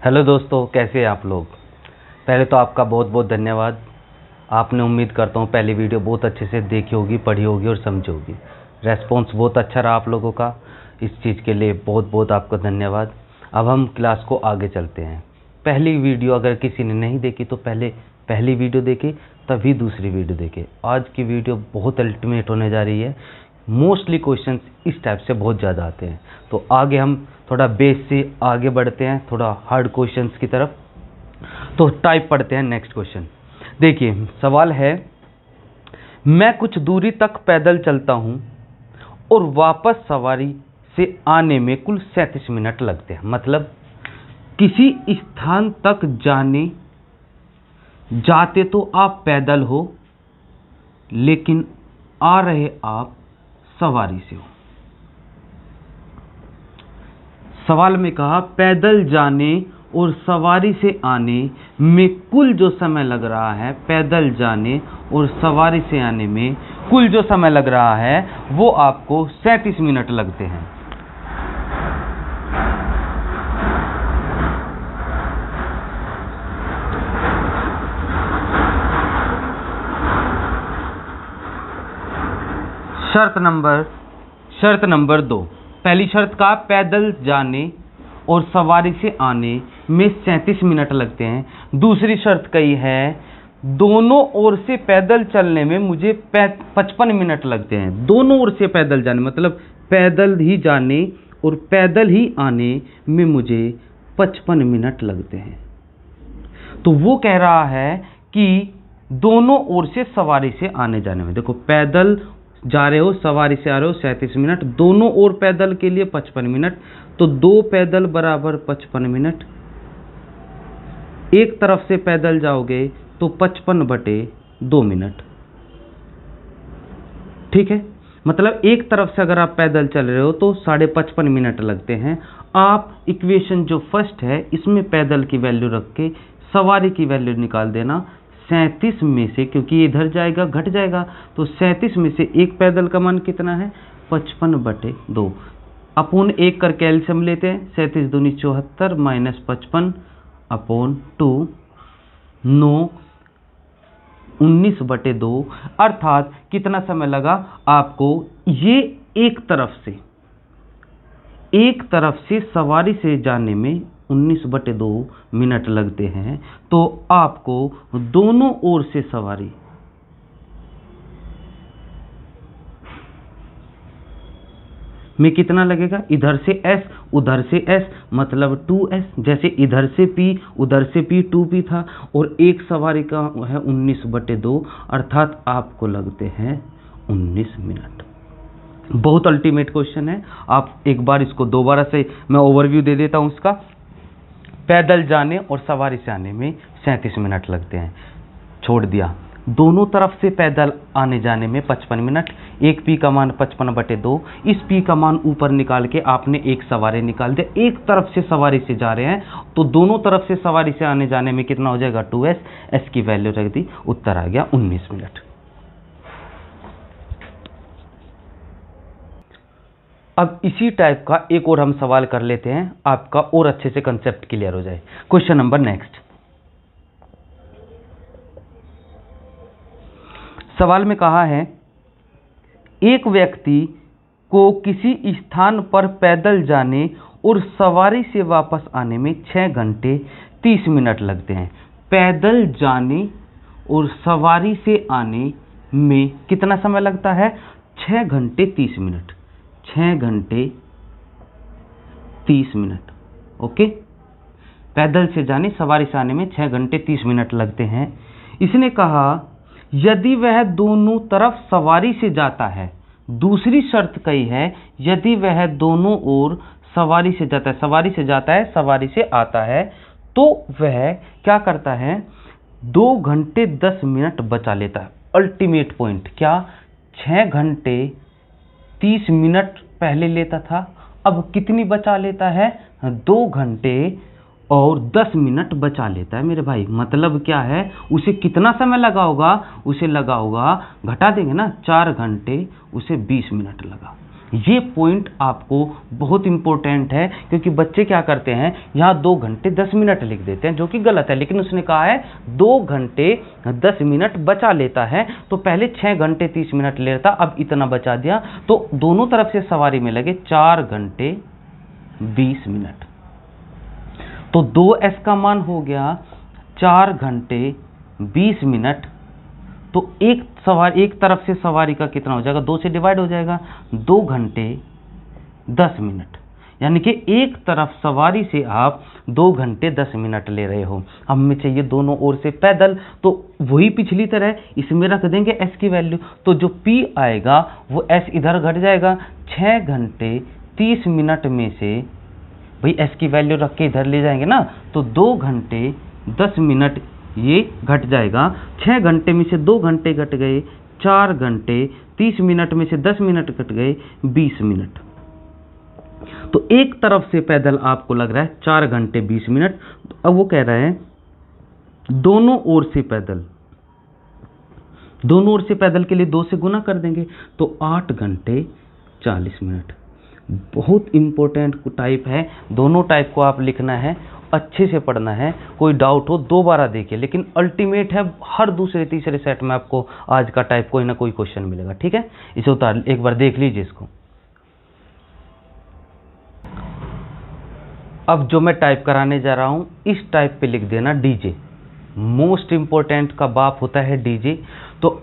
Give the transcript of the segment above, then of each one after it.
Hello दोस्तों, कैसे हैं आप लोग। पहले तो आपका बहुत बहुत धन्यवाद। आपने उम्मीद करता हूँ पहली वीडियो बहुत अच्छे से देखी होगी, पढ़ी होगी और समझी होगी। रेस्पॉन्स बहुत अच्छा रहा आप लोगों का, इस चीज़ के लिए बहुत बहुत आपका धन्यवाद। अब हम क्लास को आगे चलते हैं। पहली वीडियो अगर किसी ने नहीं देखी तो पहले पहली वीडियो देखे, तभी दूसरी वीडियो देखे। आज की वीडियो बहुत अल्टीमेट होने जा रही है। मोस्टली क्वेश्चंस इस टाइप से बहुत ज़्यादा आते हैं, तो आगे हम थोड़ा बेस से आगे बढ़ते हैं, थोड़ा हार्ड क्वेश्चंस की तरफ। तो टाइप पढ़ते हैं नेक्स्ट क्वेश्चन। देखिए सवाल है, मैं कुछ दूरी तक पैदल चलता हूं और वापस सवारी से आने में कुल 37 मिनट लगते हैं। मतलब किसी स्थान तक जाते तो आप पैदल हो, लेकिन आ रहे आप सवारी से हो। सवाल में कहा पैदल जाने और सवारी से आने में कुल जो समय लग रहा है, पैदल जाने और सवारी से आने में कुल जो समय लग रहा है वो आपको 37 मिनट लगते हैं। शर्त नंबर 2। पहली शर्त का पैदल जाने और सवारी से आने में 37 मिनट लगते हैं। दूसरी शर्त कही है दोनों ओर से पैदल चलने में मुझे 55 मिनट लगते हैं। दोनों ओर से पैदल जाने मतलब पैदल ही जाने और पैदल ही आने में मुझे 55 मिनट लगते हैं। तो वो कह रहा है कि दोनों ओर से सवारी से आने जाने में, देखो पैदल जा रहे हो, सवारी से आ रहे हो, 37 मिनट, दोनों ओर पैदल के लिए 55 मिनट, तो 2 पैदल बराबर 55 मिनट। एक तरफ से पैदल जाओगे तो 55/2 मिनट। ठीक है, मतलब एक तरफ से अगर आप पैदल चल रहे हो तो 55.5 मिनट लगते हैं। आप इक्वेशन जो फर्स्ट है इसमें पैदल की वैल्यू रख के सवारी की वैल्यू निकाल देना। 37 में से, क्योंकि ये इधर जाएगा घट जाएगा, तो 37 में से एक पैदल का मान कितना है, 55/2। अपून 1 करके एलसीएम लेते हैं, 37 दूनी 74 माइनस 55/2, 9 19/2। अर्थात कितना समय लगा आपको, ये एक तरफ से सवारी से जाने में 19/2 मिनट लगते हैं। तो आपको दोनों ओर से सवारी में कितना लगेगा, इधर से s उधर से s मतलब 2s। जैसे इधर से p उधर से p 2p था, और एक सवारी का है 19/2, अर्थात आपको लगते हैं 19 मिनट। बहुत अल्टीमेट क्वेश्चन है। आप एक बार इसको दोबारा से मैं ओवरव्यू दे देता हूं इसका। पैदल जाने और सवारी से आने में 37 मिनट लगते हैं, छोड़ दिया। दोनों तरफ से पैदल आने जाने में 55 मिनट। एक पी का मान 55/2, इस पी का मान ऊपर निकाल के आपने एक सवारी निकाल दिया। एक तरफ से सवारी से जा रहे हैं तो दोनों तरफ से सवारी से आने जाने में कितना हो जाएगा, 2s। s की वैल्यू रख दी, उत्तर आ गया 19 मिनट। अब इसी टाइप का एक और हम सवाल कर लेते हैं, आपका और अच्छे से कंसेप्ट क्लियर हो जाए। Question number next. सवाल में कहा है, एक व्यक्ति को किसी स्थान पर पैदल जाने और सवारी से वापस आने में 6 घंटे 30 मिनट लगते हैं। पैदल जाने और सवारी से आने में कितना समय लगता है, 6 घंटे 30 मिनट। 6 घंटे 30 मिनट। ओके, पैदल से जाने सवारी से आने में 6 घंटे 30 मिनट लगते हैं। इसने कहा यदि वह दोनों तरफ सवारी से जाता है। दूसरी शर्त कही है, यदि वह दोनों ओर सवारी से जाता है, सवारी से जाता है, सवारी से आता है, तो वह क्या करता है, 2 घंटे 10 मिनट बचा लेता है। अल्टीमेट पॉइंट क्या, 6 घंटे 30 मिनट पहले लेता था, अब कितनी बचा लेता है, 2 घंटे और 10 मिनट बचा लेता है मेरे भाई। मतलब क्या है, उसे कितना समय लगा होगा, उसे लगा होगा, घटा देंगे ना, 4 घंटे, उसे 20 मिनट लगा। ये पॉइंट आपको बहुत इंपॉर्टेंट है, क्योंकि बच्चे क्या करते हैं, यहाँ 2 घंटे 10 मिनट लिख देते हैं, जो कि गलत है। लेकिन उसने कहा है 2 घंटे 10 मिनट बचा लेता है, तो पहले 6 घंटे 30 मिनट लेता, अब इतना बचा दिया, तो दोनों तरफ से सवारी में लगे 4 घंटे 20 मिनट। तो 2s का मान हो गया 4 घंटे 20 मिनट। तो एक तरफ से सवारी का कितना हो जाएगा, 2 से डिवाइड हो जाएगा, 2 घंटे 10 मिनट। यानी कि एक तरफ सवारी से आप 2 घंटे 10 मिनट ले रहे हो। हमें चाहिए दोनों ओर से पैदल, तो वही पिछली तरह इसमें रख देंगे s की वैल्यू, तो जो p आएगा वो s इधर घट जाएगा। 6 घंटे 30 मिनट में से भाई s की वैल्यू रख के इधर ले जाएंगे ना, तो 2 घंटे 10 मिनट ये घट जाएगा। 6 घंटे में से 2 घंटे घट गए, 4 घंटे 30 मिनट में से 10 मिनट घट गए, 20 मिनट। तो एक तरफ से पैदल आपको लग रहा है 4 घंटे 20 मिनट। अब वो कह रहा है दोनों ओर से पैदल, दोनों ओर से पैदल के लिए 2 से गुना कर देंगे, तो 8 घंटे 40 मिनट। बहुत इंपॉर्टेंट टाइप है, दोनों टाइप को आप लिखना है, अच्छे से पढ़ना है। कोई डाउट हो दोबारा देखिए, लेकिन अल्टीमेट है, हर दूसरे तीसरे सेट में आपको आज का टाइप कोई ना कोई क्वेश्चन मिलेगा। ठीक है, इसे उतार एक बार देख लीजिए इसको। अब जो मैं टाइप कराने जा रहा हूं, इस टाइप पे लिख देना डीजे। मोस्ट इंपॉर्टेंट का बाप होता है डीजे। तो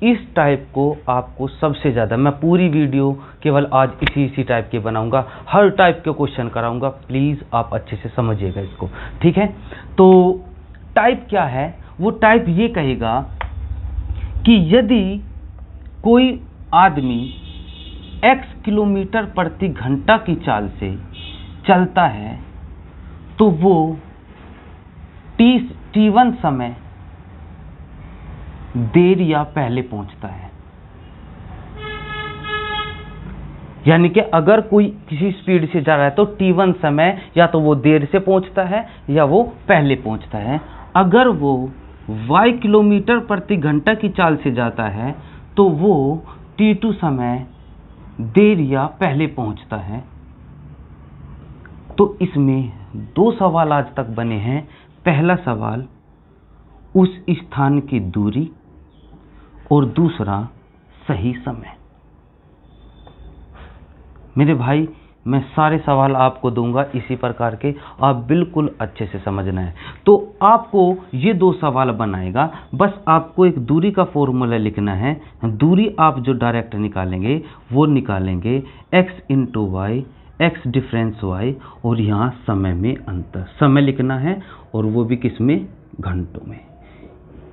इस टाइप को आपको सबसे ज़्यादा, मैं पूरी वीडियो केवल आज इसी टाइप के बनाऊंगा, हर टाइप के क्वेश्चन कराऊंगा। प्लीज़ आप अच्छे से समझिएगा इसको, ठीक है। तो टाइप क्या है, वो टाइप ये कहेगा कि यदि कोई आदमी x किलोमीटर प्रति घंटा की चाल से चलता है, तो वो t1 समय देर या पहले पहुंचता है। यानी कि अगर कोई किसी स्पीड से जा रहा है तो t1 समय या तो वो देर से पहुंचता है या वो पहले पहुंचता है। अगर वो y किलोमीटर प्रति घंटा की चाल से जाता है तो वो t2 समय देर या पहले पहुंचता है। तो इसमें 2 सवाल आज तक बने हैं। पहला सवाल उस स्थान की दूरी और दूसरा सही समय। मेरे भाई, मैं सारे सवाल आपको दूंगा इसी प्रकार के, आप बिल्कुल अच्छे से समझना है। तो आपको ये 2 सवाल बनाएगा, बस आपको एक दूरी का फॉर्मूला लिखना है। दूरी आप जो डायरेक्ट निकालेंगे वो निकालेंगे x into Y, x difference y, और यहाँ समय में अंतर, समय लिखना है, और वो भी किस में, घंटों में।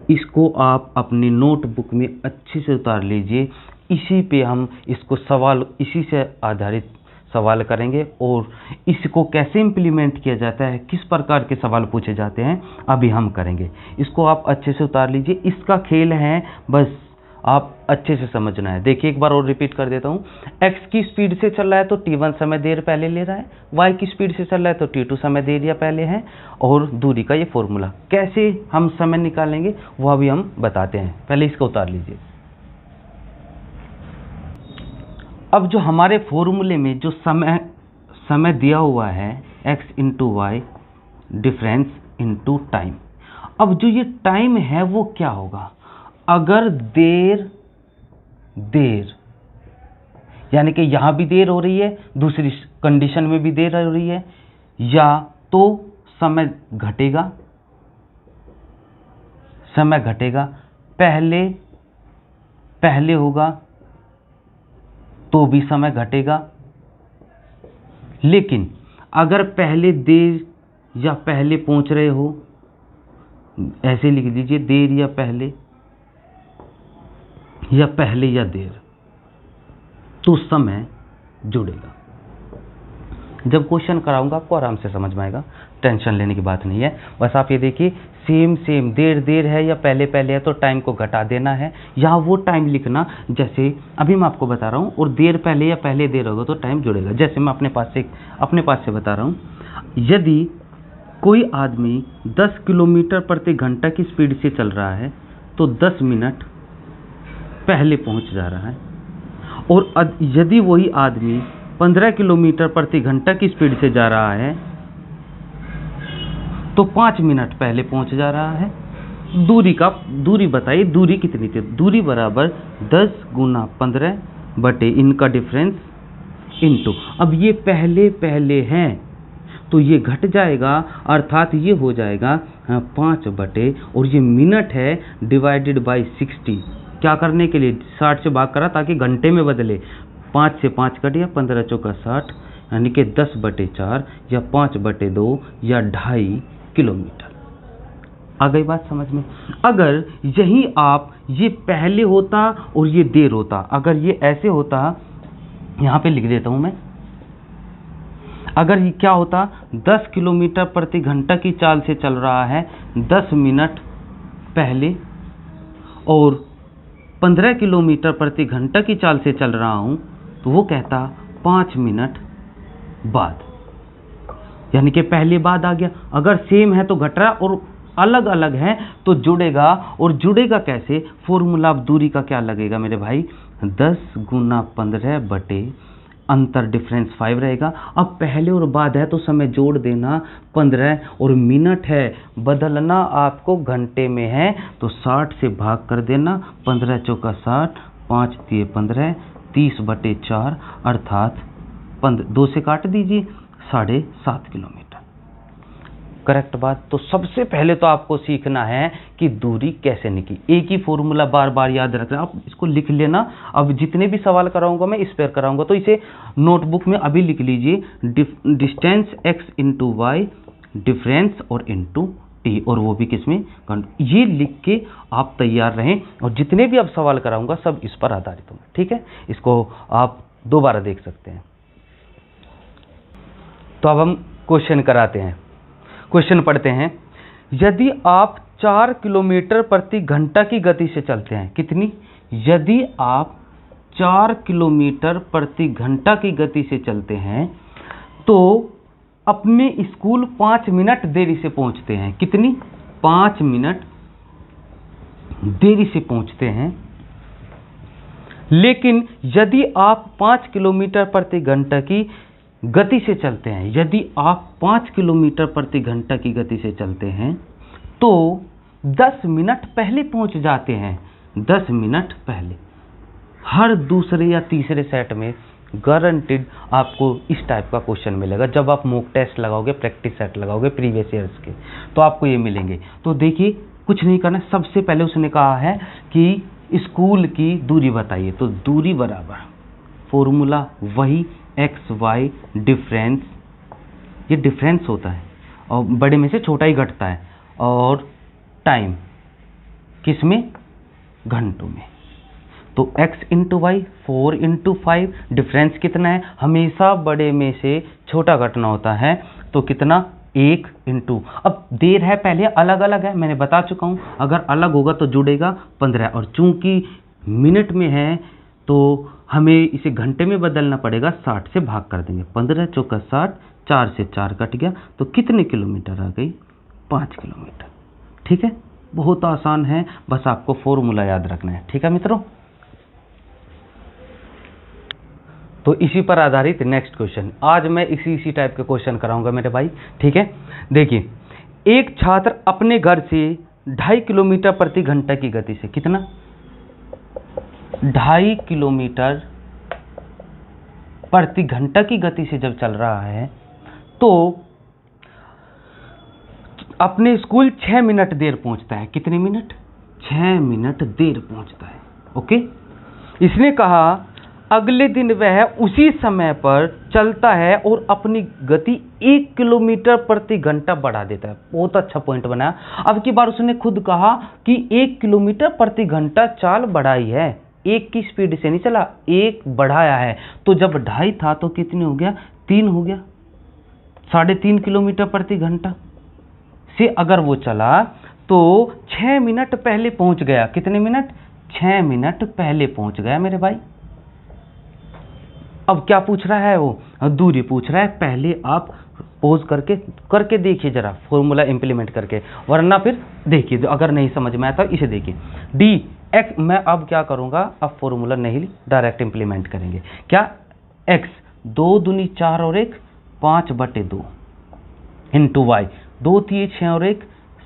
इसको आप अपनी नोटबुक में अच्छे से उतार लीजिए। इसी पे हम इसको सवाल, इसी से आधारित सवाल करेंगे, और इसको कैसे इम्प्लीमेंट किया जाता है, किस प्रकार के सवाल पूछे जाते हैं, अभी हम करेंगे। इसको आप अच्छे से उतार लीजिए। इसका खेल है, बस आप अच्छे से समझना है। देखिए एक बार और रिपीट कर देता हूँ। x की स्पीड से चल रहा है तो t1 समय देर पहले ले रहा है, y की स्पीड से चल रहा है तो t2 समय देर या पहले है, और दूरी का ये फॉर्मूला कैसे हम समय निकालेंगे वो अभी हम बताते हैं। पहले इसको उतार लीजिए। अब जो हमारे फॉर्मूले में जो समय दिया हुआ है, x into Y difference into time. अब जो ये टाइम है वो क्या होगा, अगर देर यानी कि यहां भी देर हो रही है, दूसरी कंडीशन में भी देर हो रही है, या तो समय घटेगा, पहले होगा तो भी समय घटेगा। लेकिन अगर पहले देर या पहले पहुंच रहे हो, ऐसे लिख दीजिए, देर या पहले या देर, तो समय जुड़ेगा। जब क्वेश्चन कराऊंगा आपको आराम से समझ में आएगा, टेंशन लेने की बात नहीं है। बस आप ये देखिए, सेम देर है या पहले है तो टाइम को घटा देना है। यहाँ वो टाइम लिखना जैसे अभी मैं आपको बता रहा हूँ, और देर पहले या पहले देर होगा तो टाइम जुड़ेगा। जैसे मैं अपने पास से बता रहा हूँ, यदि कोई आदमी 10 किलोमीटर प्रति घंटा की स्पीड से चल रहा है तो 10 मिनट पहले पहुँच जा रहा है, और यदि वही आदमी 15 किलोमीटर प्रति घंटा की स्पीड से जा रहा है तो 5 मिनट पहले पहुंच जा रहा है। दूरी बताइए, दूरी कितनी थी? दूरी बराबर 10 गुना 15 बटे इनका डिफरेंस इनटू, अब ये पहले हैं तो ये घट जाएगा, अर्थात ये हो जाएगा 5 बटे, और ये मिनट है डिवाइडेड बाई 60। क्या करने के लिए? 60 से भाग करा ताकि घंटे में बदले। 5 से 5 कट गया, 15 चौका 60, यानी कि 10 बटे 4 या 5 बटे 2 या 2.5 किलोमीटर। आ गई बात समझ में? अगर यही आप ये पहले होता और ये देर होता, अगर ये ऐसे होता, यहाँ पे लिख देता हूँ मैं, अगर ये क्या होता, 10 किलोमीटर प्रति घंटा की चाल से चल रहा है 10 मिनट पहले, और 15 किलोमीटर प्रति घंटा की चाल से चल रहा हूँ, तो वो कहता 5 मिनट बाद, यानी कि पहले बाद आ गया। अगर सेम है तो घट रहा, और अलग अलग है तो जुड़ेगा। और जुड़ेगा कैसे? फॉर्मूला अब दूरी का क्या लगेगा मेरे भाई? 10 गुना 15 बटे अंतर डिफरेंस 5 रहेगा। अब पहले और बाद है तो समय जोड़ देना 15, और मिनट है बदलना आपको घंटे में है तो 60 से भाग कर देना। 15 चौका 60, 5 तिये 15, 30 बटे 4, अर्थात 2 से काट दीजिए, 7.5 किलोमीटर। करेक्ट बात। तो सबसे पहले तो आपको सीखना है कि दूरी कैसे निकली। एक ही फॉर्मूला बार बार याद रखना, आप इसको लिख लेना। अब जितने भी सवाल कराऊंगा मैं इस पर कराऊंगा, तो इसे नोटबुक में अभी लिख लीजिए, distance x into Y, difference और इंटू टी, और वो भी किसमें? ये लिख के आप तैयार रहें, और जितने भी अब सवाल कराऊंगा सब इस पर आधारित होंगे। ठीक है, इसको आप दोबारा देख सकते हैं। तो अब हम क्वेश्चन कराते हैं, क्वेश्चन पढ़ते हैं। यदि आप 4 किलोमीटर प्रति घंटा की गति से चलते हैं, कितनी? यदि आप 4 किलोमीटर प्रति घंटा की गति से चलते हैं तो अपने स्कूल 5 मिनट देरी से पहुंचते हैं। कितनी? 5 मिनट देरी से पहुंचते हैं। लेकिन यदि आप 5 किलोमीटर प्रति घंटा की गति से चलते हैं, यदि आप 5 किलोमीटर प्रति घंटा की गति से चलते हैं तो 10 मिनट पहले पहुंच जाते हैं। 10 मिनट पहले। हर दूसरे या तीसरे सेट में गारंटेड आपको इस टाइप का क्वेश्चन मिलेगा। जब आप मॉक टेस्ट लगाओगे, प्रैक्टिस सेट लगाओगे प्रीवियस ईयर्स के, तो आपको ये मिलेंगे। तो देखिए, कुछ नहीं करना, सबसे पहले उसने कहा है कि स्कूल की दूरी बताइए। तो दूरी बराबर फॉर्मूला वही एक्स वाई डिफरेंस, ये डिफरेंस होता है और बड़े में से छोटा ही घटता है, और टाइम किसमें? घंटों में। तो x into Y 4 into 5, difference कितना है? हमेशा बड़े में से छोटा घटना होता है, तो कितना? 1 इंटू, अब देर है पहले अलग अलग है, मैंने बता चुका हूँ, अगर अलग होगा तो जुड़ेगा 15, और चूंकि मिनट में है तो हमें इसे घंटे में बदलना पड़ेगा, 60 से भाग कर देंगे। 15 चौका 60, 4 से 4 कट गया, तो कितने किलोमीटर आ गई? 5 किलोमीटर। ठीक है, बहुत आसान है, बस आपको फॉर्मूला याद रखना है। ठीक है मित्रों, तो इसी पर आधारित नेक्स्ट क्वेश्चन, आज मैं इसी टाइप के क्वेश्चन कराऊंगा मेरे भाई। ठीक है, देखिए, एक छात्र अपने घर से 2.5 किलोमीटर प्रति घंटा की गति से, कितना? 2.5 किलोमीटर प्रति घंटा की गति से जब चल रहा है तो अपने स्कूल 6 मिनट देर पहुंचता है। कितने मिनट? 6 मिनट देर पहुंचता है। ओके, इसने कहा अगले दिन वह उसी समय पर चलता है और अपनी गति 1 किलोमीटर प्रति घंटा बढ़ा देता है। बहुत अच्छा पॉइंट बनाया। अब की बार उसने खुद कहा कि 1 किलोमीटर प्रति घंटा चाल बढ़ाई है, 1 की स्पीड से नहीं चला, 1 बढ़ाया है। तो जब 2.5 था तो कितने हो गया? 3 हो गया, 3.5 किलोमीटर प्रति घंटा से अगर वो चला तो 6 मिनट पहले पहुंच गया। कितने मिनट? 6 मिनट पहले पहुंच गया मेरे भाई। अब क्या पूछ रहा है वो? दूरी पूछ रहा है। पहले आप पोज करके देखिए जरा, फॉर्मूला इंप्लीमेंट करके, वरना फिर देखिए अगर नहीं समझ में आता इसे देखिए। डी एक्स, मैं अब क्या करूँगा, अब फॉर्मूला नहीं डायरेक्ट इम्प्लीमेंट करेंगे। क्या, एक्स 2 दूनी 4 और 1 5/2 इंटू वाई 2 3 6 और 1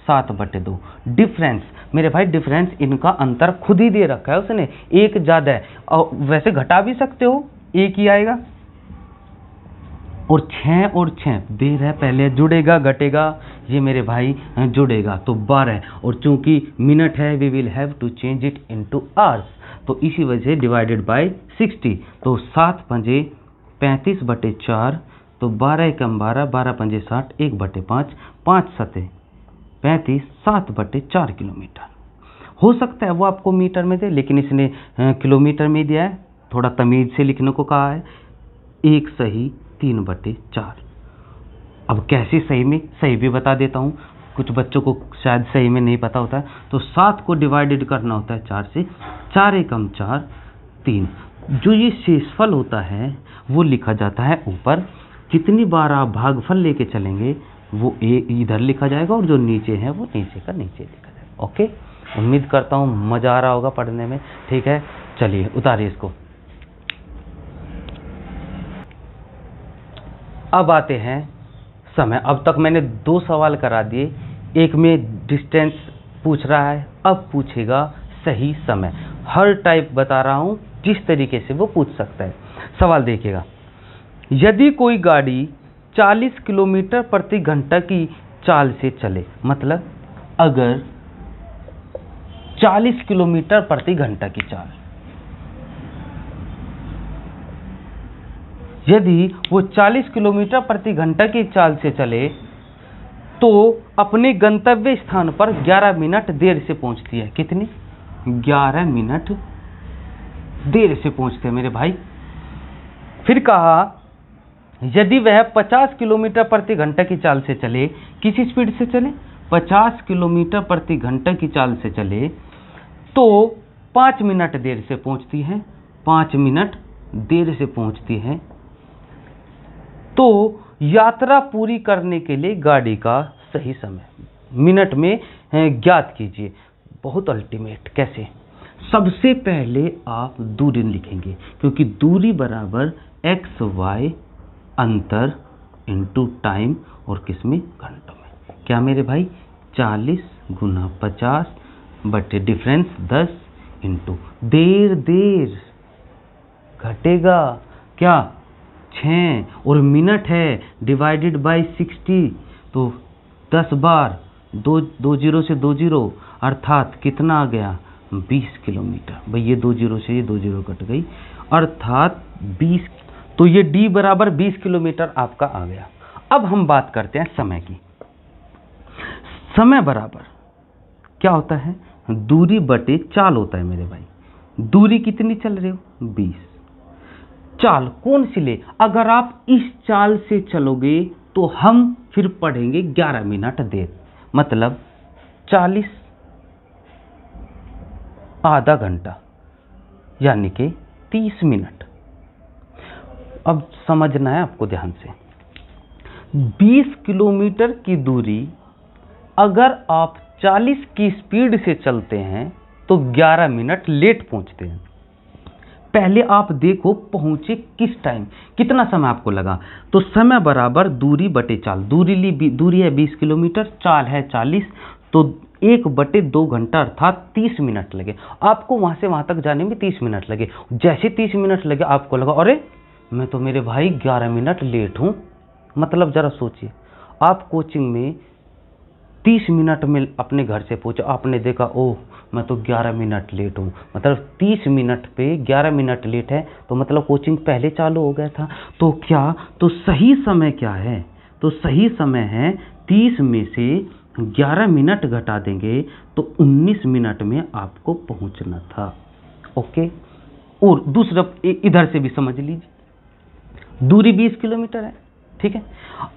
7/2। डिफरेंस मेरे भाई, डिफरेंस इनका अंतर खुद ही दे रखा है उसने, एक ज़्यादा है, और वैसे घटा भी सकते हो, एक ही आएगा। और 6 देर है, पहले जुड़ेगा घटेगा, ये मेरे भाई जुड़ेगा तो 12। और चूंकि मिनट है, we will have to change it into hours, तो इसी वजह से डिवाइडेड बाय 60। तो 7 पंजे 35/4, तो 12 कम 12, 12 पंजे 60, 1/5, 5 सते 35, 7/4 किलोमीटर। हो सकता है वो आपको मीटर में दे, लेकिन इसने किलोमीटर में दिया है, थोड़ा तमीज से लिखने को कहा है। 1 सही 3/4। अब कैसे सही में, सही भी बता देता हूँ, कुछ बच्चों को शायद सही में नहीं पता होता है। तो 7 को डिवाइडेड करना होता है 4 से, 4 एकम 4 3। जो ये शेषफल होता है वो लिखा जाता है ऊपर, कितनी बार आप भागफल लेके चलेंगे वो इधर लिखा जाएगा, और जो नीचे है वो नीचे का नीचे लिखा जाएगा। ओके, उम्मीद करता हूँ मज़ा आ रहा होगा पढ़ने में। ठीक है, चलिए उतारिए इसको। अब आते हैं समय। अब तक मैंने 2 सवाल करा दिए, एक में डिस्टेंस पूछ रहा है, अब पूछेगा सही समय। हर टाइप बता रहा हूँ, जिस तरीके से वो पूछ सकता है। सवाल देखिएगा, यदि कोई गाड़ी 40 किलोमीटर प्रति घंटा की चाल से चले, मतलब अगर 40 किलोमीटर प्रति घंटा की चाल, यदि वो 40 किलोमीटर प्रति घंटा की चाल से चले तो अपने गंतव्य स्थान पर 11 मिनट देर से पहुंचती है। कितनी? 11 मिनट देर से पहुंचते हैं मेरे भाई। फिर कहा यदि वह 50 किलोमीटर प्रति घंटा की चाल से चले, किस स्पीड से चले? 50 किलोमीटर प्रति घंटा की चाल से चले तो 5 मिनट देर से पहुंचती है। 5 मिनट देर से पहुंचती है। तो यात्रा पूरी करने के लिए गाड़ी का सही समय मिनट में ज्ञात कीजिए। बहुत अल्टीमेट। कैसे? सबसे पहले आप दूरी लिखेंगे, क्योंकि दूरी बराबर एक्स वाई अंतर इंटू टाइम, और किसमें? घंटों में। क्या मेरे भाई? 40 गुना 50 बटे डिफरेंस 10 इंटू देर, देर घटेगा क्या? 6, और मिनट है डिवाइडेड बाय 60, तो 10 बार 2 जीरो से 2 जीरो, अर्थात कितना आ गया? 20 किलोमीटर। भाई ये 2 जीरो से ये 2 जीरो कट गई, अर्थात 20। तो ये डी बराबर 20 किलोमीटर आपका आ गया। अब हम बात करते हैं समय की। समय बराबर क्या होता है? दूरी बटे चाल होता है मेरे भाई। दूरी कितनी चल रहे हो? 20। चाल कौन सी ले? अगर आप इस चाल से चलोगे तो हम फिर पढ़ेंगे 11 मिनट देर, मतलब 40 आधा घंटा, यानी कि 30 मिनट। अब समझना है आपको ध्यान से। 20 किलोमीटर की दूरी अगर आप 40 की स्पीड से चलते हैं तो 11 मिनट लेट पहुंचते हैं। पहले आप देखो पहुंचे किस टाइम, कितना समय आपको लगा। तो समय बराबर दूरी बटे चाल। दूरी है 20 किलोमीटर, चाल है 40, तो 1/2 घंटा अर्थात 30 मिनट लगे। आपको वहां से वहां तक जाने में 30 मिनट लगे। जैसे 30 मिनट लगे आपको लगा अरे मैं तो मेरे भाई 11 मिनट लेट हूं। मतलब जरा सोचिए, आप कोचिंग में 30 मिनट में अपने घर से पहुंचे, आपने देखा ओह मैं तो 11 मिनट लेट हूँ, मतलब 30 मिनट पे 11 मिनट लेट है, तो मतलब कोचिंग पहले चालू हो गया था। तो क्या, तो सही समय क्या है? तो सही समय है 30 में से 11 मिनट घटा देंगे तो 19 मिनट में आपको पहुंचना था। ओके, और दूसरा इधर से भी समझ लीजिए, दूरी 20 किलोमीटर है, ठीक है।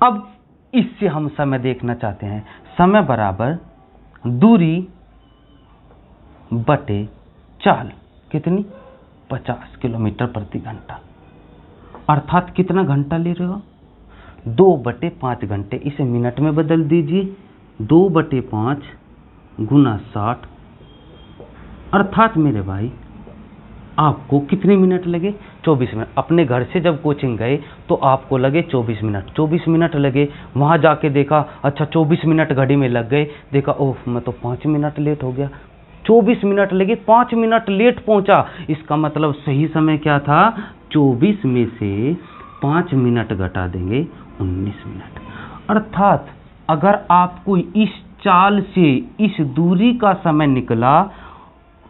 अब इससे हम समय देखना चाहते हैं। समय बराबर दूरी बटे चाल, कितनी? 50 किलोमीटर प्रति घंटा, अर्थात कितना घंटा ले रहे हो? 2/5 घंटे। इसे मिनट में बदल दीजिए, 2/5 गुना 60 अर्थात मेरे भाई आपको कितने मिनट लगे? 24 मिनट। अपने घर से जब कोचिंग गए तो आपको लगे 24 मिनट। 24 मिनट लगे, वहाँ जाके देखा अच्छा 24 मिनट घड़ी में लग गए, देखा ओह मैं तो 5 मिनट लेट हो गया। 24 मिनट लगे, 5 मिनट लेट पहुँचा, इसका मतलब सही समय क्या था? 24 में से 5 मिनट घटा देंगे 19 मिनट। अर्थात अगर आपको इस चाल से इस दूरी का समय निकला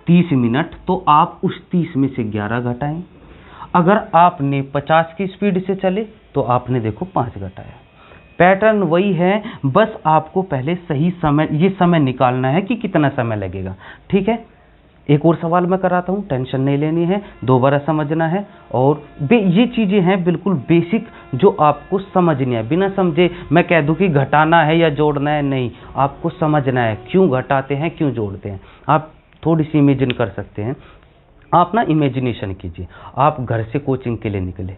30 मिनट, तो आप उस 30 में से 11 घटाएं। अगर आपने 50 की स्पीड से चले तो आपने देखो 5 घटाया। पैटर्न वही है, बस आपको पहले सही समय, ये समय निकालना है कि कितना समय लगेगा। ठीक है, एक और सवाल मैं कराता हूँ, टेंशन नहीं लेनी है, दोबारा समझना है। और ये चीज़ें हैं बिल्कुल बेसिक जो आपको समझनी है। बिना समझे मैं कह दूँ कि घटाना है या जोड़ना है, नहीं, आपको समझना है क्यों घटाते हैं क्यों जोड़ते हैं। आप थोड़ी सी इमेजिन कर सकते हैं। आप ना इमेजिनेशन कीजिए, आप घर से कोचिंग के लिए निकले,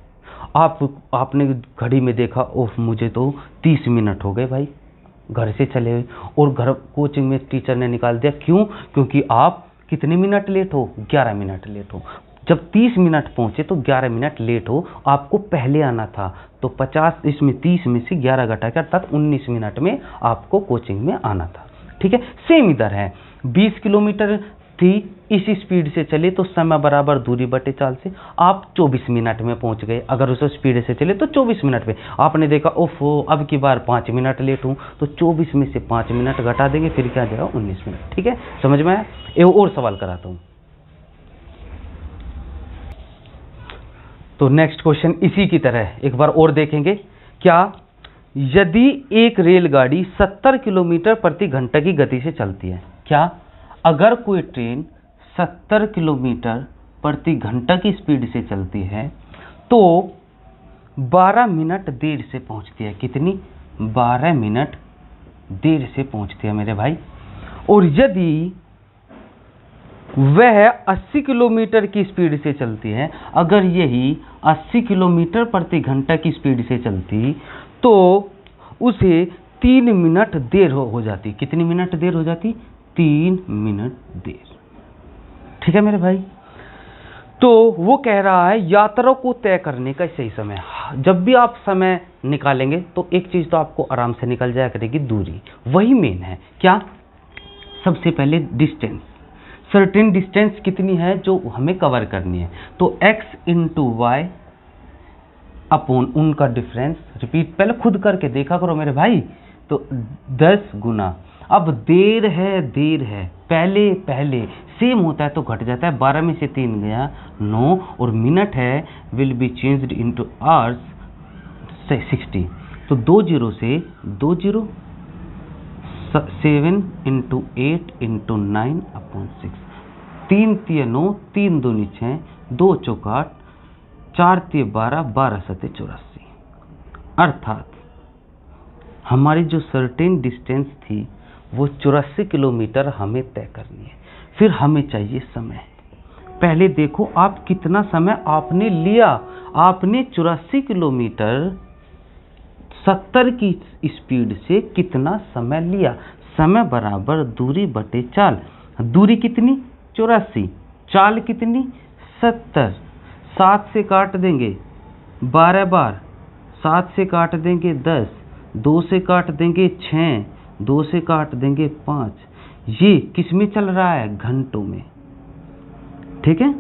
आपने घड़ी में देखा ओह मुझे तो 30 मिनट हो गए भाई, घर से चले हुए, और घर कोचिंग में टीचर ने निकाल दिया। क्यों? क्योंकि आप कितने मिनट लेट हो? 11 मिनट लेट हो। जब 30 मिनट पहुंचे तो 11 मिनट लेट हो, आपको पहले आना था, तो 50 इसमें 30 में से 11 घटा के अर्थात 19 मिनट में आपको कोचिंग में आना था। ठीक है, सेम इधर है, 20 किलोमीटर थी, इसी स्पीड से चले तो समय बराबर दूरी बटे चाल से आप 24 मिनट में पहुंच गए। अगर उस स्पीड से चले तो 24 मिनट में। आपने देखा ओफो अब की बार 5 मिनट लेट हूं, तो 24 में से 5 मिनट घटा देंगे, फिर क्या जाएगा 19 मिनट। ठीक है, समझ में आया? एक और सवाल कराता हूं। तो नेक्स्ट क्वेश्चन इसी की तरह एक बार और देखेंगे। क्या यदि एक रेलगाड़ी 70 किलोमीटर प्रति घंटा की गति से चलती है, क्या अगर कोई ट्रेन 70 किलोमीटर प्रति घंटा की स्पीड से चलती है तो 12 मिनट देर से पहुंचती है। कितनी? 12 मिनट देर से पहुंचती है मेरे भाई। और यदि वह 80 किलोमीटर की स्पीड से चलती है, अगर यही 80 किलोमीटर प्रति घंटा की स्पीड से चलती तो उसे 3 मिनट देर हो जाती। कितनी मिनट देर हो जाती? 3 मिनट देर। ठीक है मेरे भाई, तो वो कह रहा है यात्रा को तय करने का सही समय। जब भी आप समय निकालेंगे तो एक चीज तो आपको आराम से निकल जाया करेगी, दूरी, वही मेन है। क्या? सबसे पहले डिस्टेंस, सर्टेन डिस्टेंस कितनी है जो हमें कवर करनी है, तो x इंटू वाई अपॉन उनका डिफरेंस। रिपीट पहले खुद करके देखा करो मेरे भाई। तो 10 गुना, अब देर है, पहले सेम होता है तो घट जाता है, 12 में से 3 गया 9, और मिनट है will be changed into hours 60, तो 2 जीरो से 2 जीरो, 7 इंटू 8 इंटू 9 अपॉन 6, 3 तिया 9, 3 दूनी 6, 2 चौका 8, 4 तिया 12, 12 सते 84। अर्थात हमारी जो सर्टेन डिस्टेंस थी वो 84 किलोमीटर हमें तय करनी है। फिर हमें चाहिए समय। पहले देखो आप कितना समय आपने लिया, आपने 84 किलोमीटर 70 की स्पीड से कितना समय लिया। समय बराबर दूरी बटे चाल। दूरी कितनी? 84, चाल कितनी? 70, 7 से काट देंगे 12 बार, 7 से काट देंगे 10, 2 से काट देंगे 6, 2 से काट देंगे 5। ये किस में चल रहा है? घंटों में। ठीक है,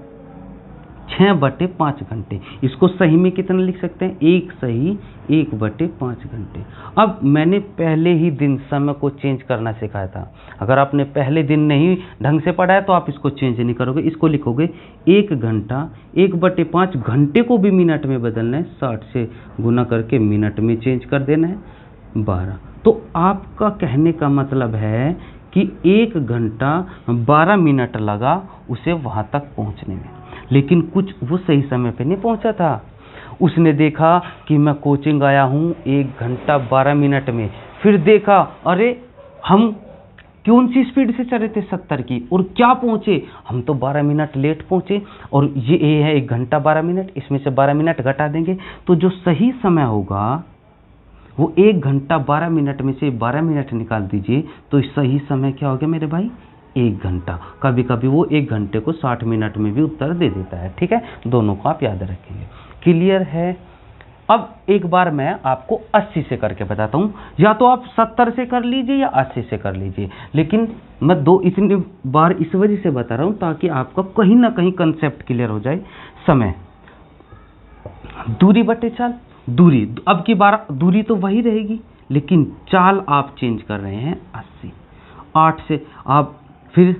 6/5 घंटे। इसको सही में कितना लिख सकते हैं? 1 सही 1/5 घंटे। अब मैंने पहले ही दिन समय को चेंज करना सिखाया था। अगर आपने पहले दिन नहीं ढंग से पढ़ा है तो आप इसको चेंज नहीं करोगे, इसको लिखोगे 1 घंटा, 1/5 घंटे को भी मिनट में बदलना है, 60 से गुना करके मिनट में चेंज कर देना है 12। तो आपका कहने का मतलब है कि 1 घंटा 12 मिनट लगा उसे वहां तक पहुंचने में, लेकिन कुछ वो सही समय पे नहीं पहुंचा था। उसने देखा कि मैं कोचिंग आया हूं 1 घंटा 12 मिनट में, फिर देखा अरे हम कौन सी स्पीड से चल रहे थे 70 की, और क्या पहुंचे हम तो 12 मिनट लेट पहुंचे, और ये है 1 घंटा 12 मिनट, इसमें से 12 मिनट घटा देंगे तो जो सही समय होगा वो 1 घंटा 12 मिनट में से 12 मिनट निकाल दीजिए, तो सही समय क्या हो गया मेरे भाई? 1 घंटा। कभी कभी वो 1 घंटे को 60 मिनट में भी उत्तर दे देता है। ठीक है, दोनों को आप याद रखेंगे। क्लियर है? अब एक बार मैं आपको 80 से करके बताता हूँ, या तो आप 70 से कर लीजिए या 80 से कर लीजिए, लेकिन मैं इतनी बार इस वजह से बता रहा हूँ ताकि आपका कहीं ना कहीं कंसेप्ट क्लियर हो जाए। समय, दूरी बटे चाल, दूरी अब की बार दूरी तो वही रहेगी, लेकिन चाल आप चेंज कर रहे हैं 80। 8 से आप फिर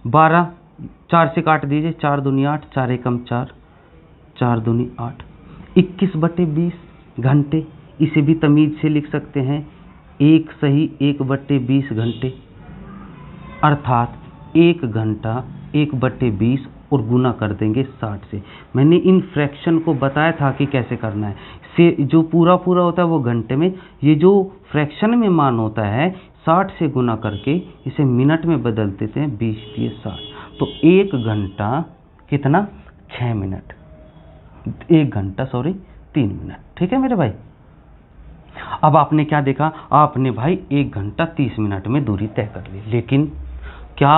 12, 4 से काट दीजिए, 4 दूनी 8, 4 एकम 4, 4 दूनी 8, 21/20 घंटे। इसे भी तमीज से लिख सकते हैं, 1 सही 1/20 घंटे, अर्थात 1 घंटा 1/20 और गुना कर देंगे 60 से। मैंने इन फ्रैक्शन को बताया था कि कैसे करना है। से जो पूरा होता है वो घंटे में, ये जो फ्रैक्शन में मान होता है 60 से गुना करके इसे मिनट में बदल देते हैं, 20/60। तो 1 घंटा कितना? 6 मिनट। 1 घंटा 3 मिनट। ठीक है मेरे भाई। अब आपने क्या देखा? आपने भाई 1 घंटा 30 मिनट में दूरी तय कर ली, लेकिन क्या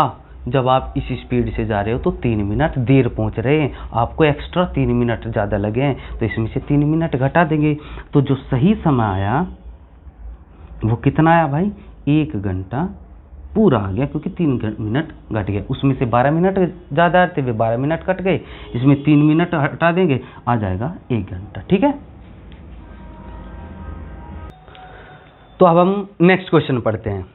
जब आप इस स्पीड से जा रहे हो तो 3 मिनट देर पहुंच रहे हैं, आपको एक्स्ट्रा 3 मिनट ज़्यादा लगे हैं, तो इसमें से 3 मिनट घटा देंगे। तो जो सही समय आया वो कितना आया भाई? 1 घंटा पूरा आ गया, क्योंकि 3 मिनट घट गए। उसमें से 12 मिनट ज़्यादा आते हुए 12 मिनट कट गए, इसमें 3 मिनट हटा देंगे, आ जाएगा 1 घंटा। ठीक है, तो अब हम नेक्स्ट क्वेश्चन पढ़ते हैं।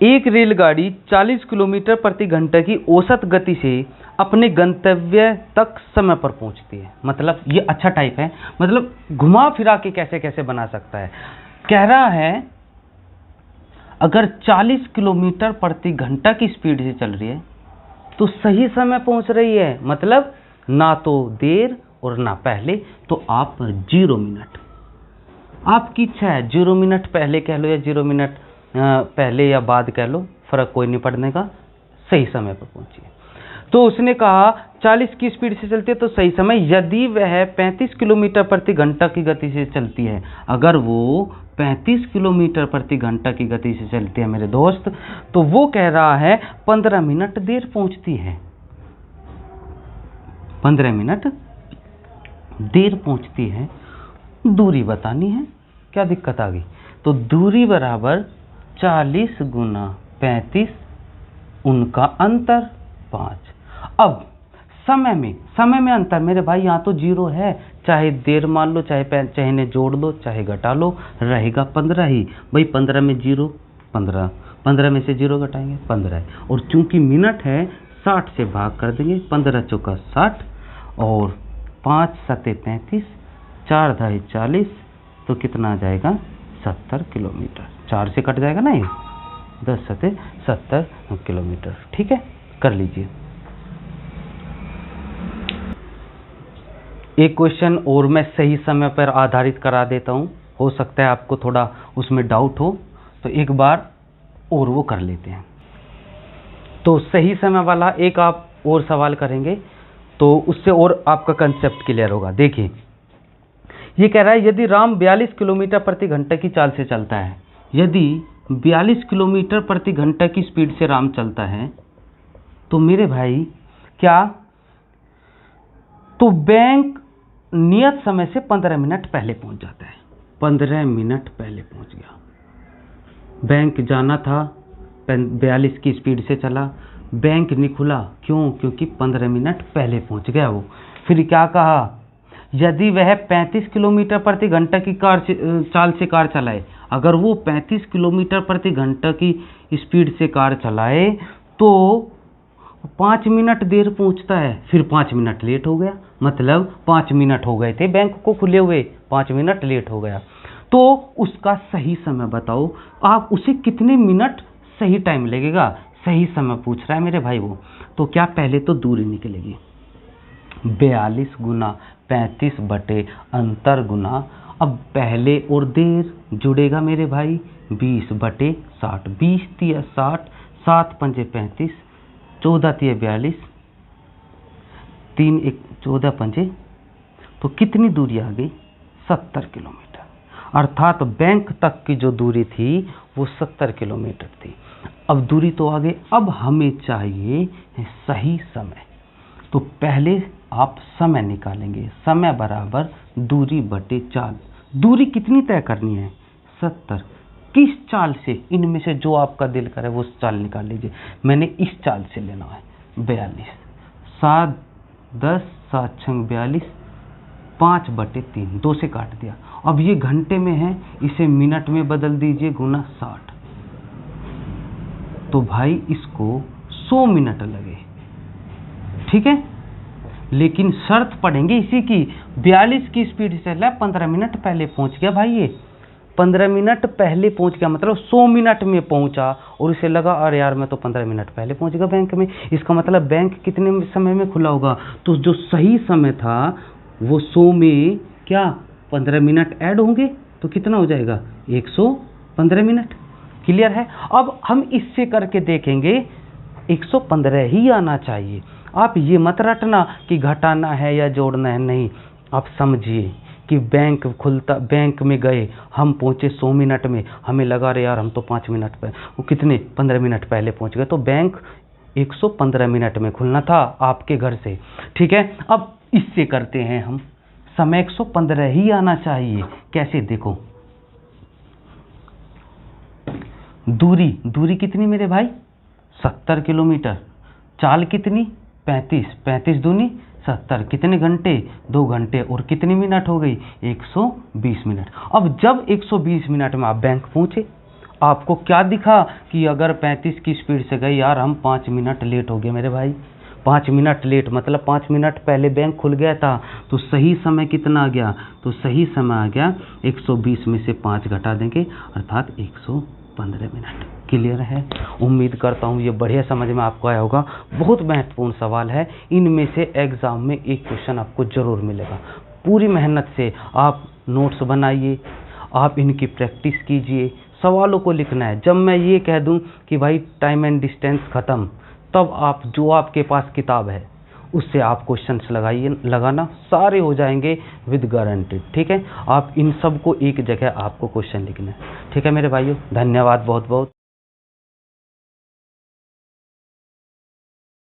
एक रेलगाड़ी 40 किलोमीटर प्रति घंटा की औसत गति से अपने गंतव्य तक समय पर पहुंचती है। मतलब ये अच्छा टाइप है, मतलब घुमा फिरा के कैसे कैसे बना सकता है। कह रहा है अगर 40 किलोमीटर प्रति घंटा की स्पीड से चल रही है तो सही समय पहुंच रही है, मतलब ना तो देर और ना पहले, तो आप 0 मिनट, आपकी इच्छा है 0 मिनट पहले कह लो या 0 मिनट पहले या बाद कह लो, फर्क कोई नहीं पड़ने का, सही समय पर पहुंचिए। तो उसने कहा 40 की स्पीड से चलती है तो सही समय, यदि वह 35 किलोमीटर प्रति घंटा की गति से चलती है, अगर वो 35 किलोमीटर प्रति घंटा की गति से चलती है मेरे दोस्त, तो वो कह रहा है 15 मिनट देर पहुंचती है, 15 मिनट देर पहुंचती है। दूरी बतानी है, क्या दिक्कत आ गई? तो दूरी बराबर 40 गुना 35, उनका अंतर 5। अब समय में अंतर मेरे भाई, यहाँ तो 0 है, चाहे देर मान लो, चाहे ने जोड़ लो, चाहे घटा लो, रहेगा 15 ही। भाई 15 में 0 15, 15 में से 0 घटाएंगे 15 है, और चूंकि मिनट है 60 से भाग कर देंगे, 15 चौका 60 और 5 सते 35, 4 धाई 40, तो कितना आ जाएगा? 70 किलोमीटर। 4 से कट जाएगा ना ये, 10 सते 70 किलोमीटर। ठीक है, कर लीजिए। एक क्वेश्चन और मैं सही समय पर आधारित करा देता हूँ, हो सकता है आपको थोड़ा उसमें डाउट हो, तो एक बार और वो कर लेते हैं। तो सही समय वाला एक आप और सवाल करेंगे तो उससे और आपका कंसेप्ट क्लियर होगा। देखिए, ये कह रहा है यदि राम 42 किलोमीटर प्रति घंटा की चाल से चलता है, यदि 42 किलोमीटर प्रति घंटा की स्पीड से राम चलता है, तो मेरे भाई क्या, तो बैंक नियत समय से 15 मिनट पहले पहुंच जाता है। 15 मिनट पहले पहुंच गया। बैंक जाना था, 42 की स्पीड से चला, बैंक नहीं खुला, क्यों? क्योंकि 15 मिनट पहले पहुंच गया वो। फिर क्या कहा? यदि वह 35 किलोमीटर प्रति घंटा की चाल से कार चलाए, अगर वो 35 किलोमीटर प्रति घंटा की स्पीड से कार चलाए तो 5 मिनट देर पहुंचता है, फिर 5 मिनट लेट हो गया, मतलब 5 मिनट हो गए थे बैंक को खुले हुए, 5 मिनट लेट हो गया। तो उसका सही समय बताओ, आप उसे कितने मिनट सही टाइम लगेगा, सही समय पूछ रहा है मेरे भाई वो। तो क्या, पहले तो दूरी निकलेगी, 42 गुना 35 बटे अंतर गुना, अब पहले और देर जुड़ेगा मेरे भाई, 20 बटे 60, 20 तिया 60, 7 पंजे 35, 14 तिया 42, 3 1 14 पंजे, तो कितनी दूरी आ गई? 70 किलोमीटर। अर्थात बैंक तक की जो दूरी थी वो 70 किलोमीटर थी। अब दूरी तो आ गई, अब हमें चाहिए सही समय। तो पहले आप समय निकालेंगे, समय बराबर दूरी बटे चाल। दूरी कितनी तय करनी है? 70। किस चाल से? इनमें से जो आपका दिल करे वो चाल निकाल लीजिए। मैंने इस चाल से लेना है, 42। 7 10 7 6 42, 5/3, 2 से काट दिया। अब ये घंटे में है, इसे मिनट में बदल दीजिए, गुना 60। तो भाई इसको 100 मिनट लगे, ठीक है। लेकिन शर्त पड़ेंगे इसी की, 42 की स्पीड से चला, 15 मिनट पहले पहुंच गया भाई। ये 15 मिनट पहले पहुंच गया, मतलब 100 मिनट में पहुंचा। और इसे लगा अरे यार मैं तो 15 मिनट पहले पहुंच गया बैंक में, इसका मतलब बैंक कितने समय में खुला होगा? तो जो सही समय था वो 100 में क्या 15 मिनट ऐड होंगे, तो कितना हो जाएगा? 115 मिनट। क्लियर है? अब हम इससे करके देखेंगे, 115 ही आना चाहिए। आप ये मत रटना कि घटाना है या जोड़ना है, नहीं। आप समझिए कि बैंक खुलता, बैंक में गए, हम पहुंचे 100 मिनट में, हमें लगा रे यार हम तो 5 मिनट पे, वो कितने 15 मिनट पहले पहुंच गए। तो बैंक 115 मिनट में खुलना था आपके घर से, ठीक है। अब इससे करते हैं हम, समय 115 ही आना चाहिए। कैसे? देखो, दूरी कितनी मेरे भाई? 70 किलोमीटर। चाल कितनी? 35। 35 दूनी 70। कितने घंटे? 2 घंटे। और कितनी मिनट हो गई? 120 मिनट। अब जब 120 मिनट में आप बैंक पहुंचे, आपको क्या दिखा कि अगर 35 की स्पीड से गए, यार हम 5 मिनट लेट हो गए मेरे भाई। 5 मिनट लेट मतलब 5 मिनट पहले बैंक खुल गया था। तो सही समय कितना आ गया? तो सही समय आ गया 120 में से 5 घटा देंगे, अर्थात 115 मिनट। क्लियर है? उम्मीद करता हूँ ये बढ़िया समझ में आपको आया होगा। बहुत महत्वपूर्ण सवाल है, इनमें से एग्जाम में एक क्वेश्चन आपको जरूर मिलेगा। पूरी मेहनत से आप नोट्स बनाइए, आप इनकी प्रैक्टिस कीजिए, सवालों को लिखना है। जब मैं ये कह दूं कि भाई टाइम एंड डिस्टेंस खत्म, तब आप जो आपके पास किताब है उससे आप क्वेश्चंस लगाना, सारे हो जाएंगे विद गारंटी, ठीक है। आप इन सब को एक जगह आपको क्वेश्चन लिखना है, ठीक है मेरे भाइयों। धन्यवाद बहुत बहुत।